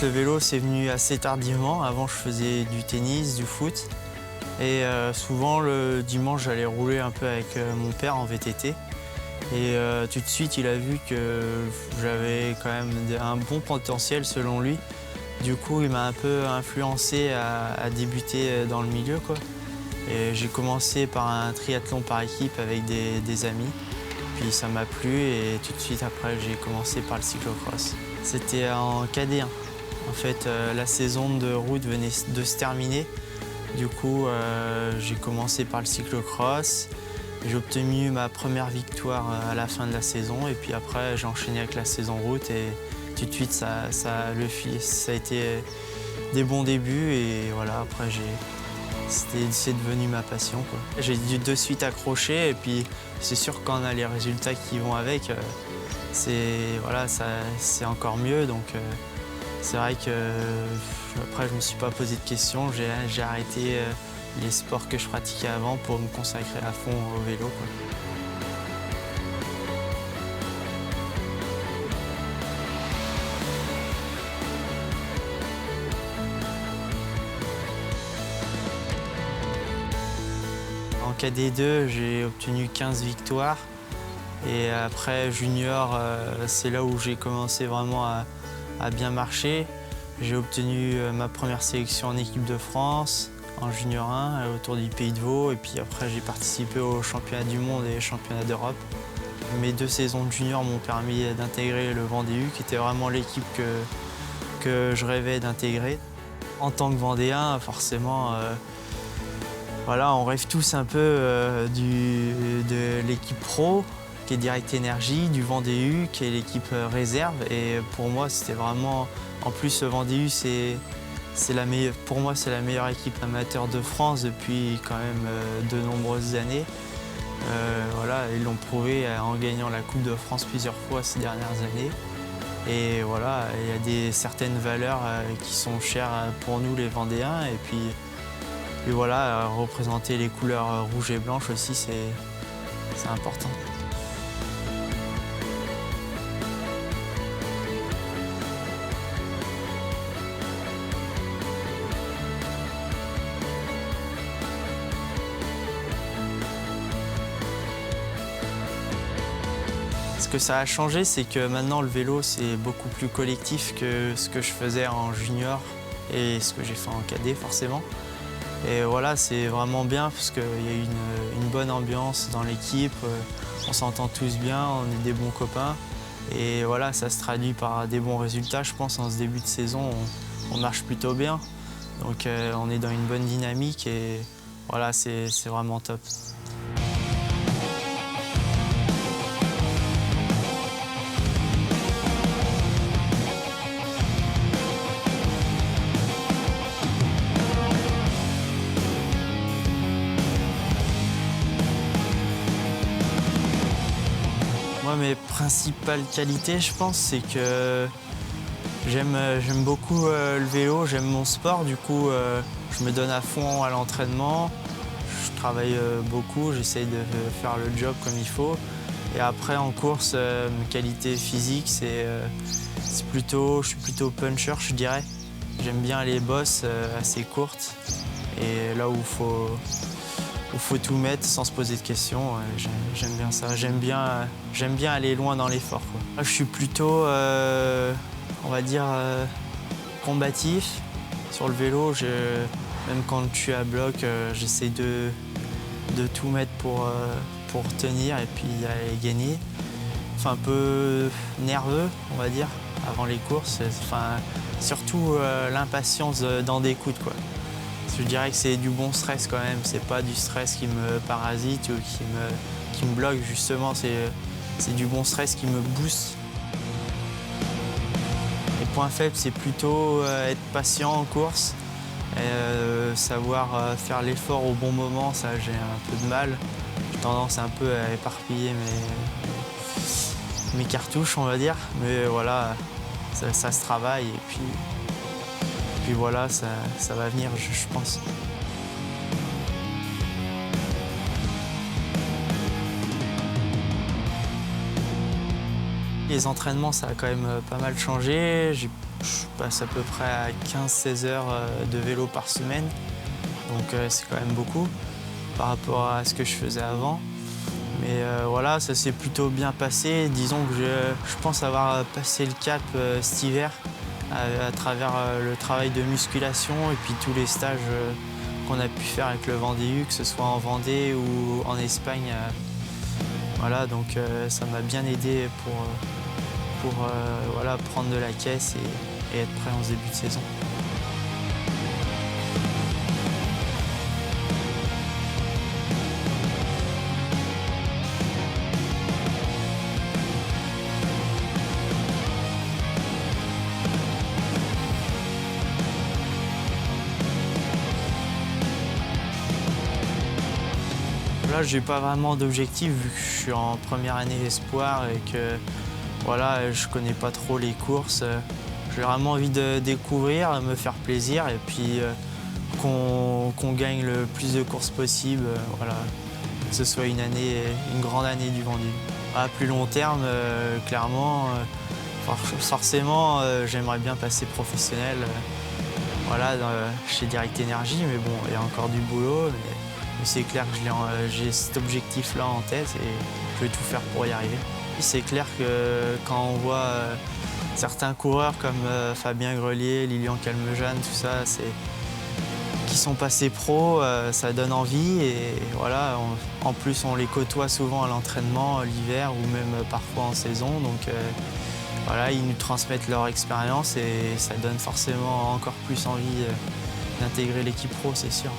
le vélo, c'est venu assez tardivement. Avant, je faisais du tennis, du foot. Et souvent, le dimanche, j'allais rouler un peu avec mon père en VTT. Et tout de suite, il a vu que j'avais quand même un bon potentiel selon lui. Du coup, il m'a un peu influencé à débuter dans le milieu, quoi. Et j'ai commencé par un triathlon par équipe avec des amis. Puis ça m'a plu et tout de suite après, j'ai commencé par le cyclocross. C'était en KD1. En fait, la saison de route venait de se terminer. Du coup, j'ai commencé par le cyclocross. J'ai obtenu ma première victoire à la fin de la saison. Et puis après, j'ai enchaîné avec la saison route. Et tout de suite, ça a été des bons débuts. Et voilà, après, c'est devenu ma passion, quoi. J'ai dû de suite accrocher. Et puis, c'est sûr, quand on a les résultats qui vont avec, c'est encore mieux. Donc, c'est vrai que après, je ne me suis pas posé de questions. J'ai arrêté les sports que je pratiquais avant pour me consacrer à fond au vélo, quoi. En KD2, j'ai obtenu 15 victoires. Et après, junior, c'est là où j'ai commencé vraiment à bien marcher. J'ai obtenu ma première sélection en équipe de France, en junior 1, autour du Pays de Vaud. Et puis après, j'ai participé aux championnats du monde et championnats d'Europe. Mes 2 saisons de junior m'ont permis d'intégrer le Vendée U, qui était vraiment l'équipe que je rêvais d'intégrer. En tant que Vendéen, forcément, voilà, on rêve tous un peu de l'équipe pro, qui est Direct Énergie, du Vendée U, qui est l'équipe réserve. Et pour moi, c'était vraiment... En plus, le Vendée U, pour moi, c'est la meilleure équipe amateur de France depuis quand même de nombreuses années. Voilà, ils l'ont prouvé en gagnant la Coupe de France plusieurs fois ces dernières années. Et voilà, il y a certaines valeurs qui sont chères pour nous, les Vendéens. Et puis voilà, représenter les couleurs rouge et blanche aussi, c'est important. Ce que ça a changé, c'est que maintenant le vélo, c'est beaucoup plus collectif que ce que je faisais en junior et ce que j'ai fait en cadet forcément. Et voilà, c'est vraiment bien parce qu'il y a une bonne ambiance dans l'équipe, on s'entend tous bien, on est des bons copains. Et voilà, ça se traduit par des bons résultats. Je pense en ce début de saison, on marche plutôt bien. Donc on est dans une bonne dynamique et voilà, c'est vraiment top. Moi, mes principales qualités, je pense, c'est que j'aime beaucoup le vélo, j'aime mon sport. Du coup, je me donne à fond à l'entraînement. Je travaille beaucoup, j'essaye de faire le job comme il faut. Et après, en course, mes qualités physiques, je suis plutôt puncher, je dirais. J'aime bien les bosses assez courtes et là où il faut tout mettre sans se poser de questions. J'aime bien ça. J'aime bien aller loin dans l'effort, quoi. Je suis plutôt, on va dire, combatif. Sur le vélo, même quand je suis à bloc, j'essaie de tout mettre pour tenir et puis aller gagner. Enfin, un peu nerveux, on va dire, avant les courses. Enfin, surtout l'impatience d'en découdre, quoi. Je dirais que c'est du bon stress quand même, c'est pas du stress qui me parasite ou qui me bloque, justement, c'est du bon stress qui me booste. Les points faibles, c'est plutôt être patient en course, et, savoir faire l'effort au bon moment, ça j'ai un peu de mal. J'ai tendance un peu à éparpiller mes cartouches, on va dire, mais voilà, ça se travaille et puis voilà, ça va venir, je pense. Les entraînements, ça a quand même pas mal changé. Je passe à peu près à 15-16 heures de vélo par semaine. Donc c'est quand même beaucoup par rapport à ce que je faisais avant. Mais voilà, ça s'est plutôt bien passé. Disons que je pense avoir passé le cap cet hiver à travers le travail de musculation et puis tous les stages qu'on a pu faire avec le Vendée U, que ce soit en Vendée ou en Espagne. Voilà, donc ça m'a bien aidé pour voilà, prendre de la caisse et être prêt en ce début de saison. Là, j'ai pas vraiment d'objectif vu que je suis en première année espoir et que voilà, je connais pas trop les courses. J'ai vraiment envie de découvrir, de me faire plaisir et puis qu'on gagne le plus de courses possible. Voilà, que ce soit une grande année du Vendée. À plus long terme, clairement, forcément, j'aimerais bien passer professionnel. Voilà, chez Direct Energy, mais bon, il y a encore du boulot. Mais c'est clair que j'ai cet objectif-là en tête et je vais tout faire pour y arriver. C'est clair que quand on voit certains coureurs comme Fabien Grelier, Lilian Calmejane, tout ça, qui sont passés pro, ça donne envie et voilà, en plus on les côtoie souvent à l'entraînement l'hiver ou même parfois en saison. Donc voilà, ils nous transmettent leur expérience et ça donne forcément encore plus envie d'intégrer l'équipe pro, c'est sûr.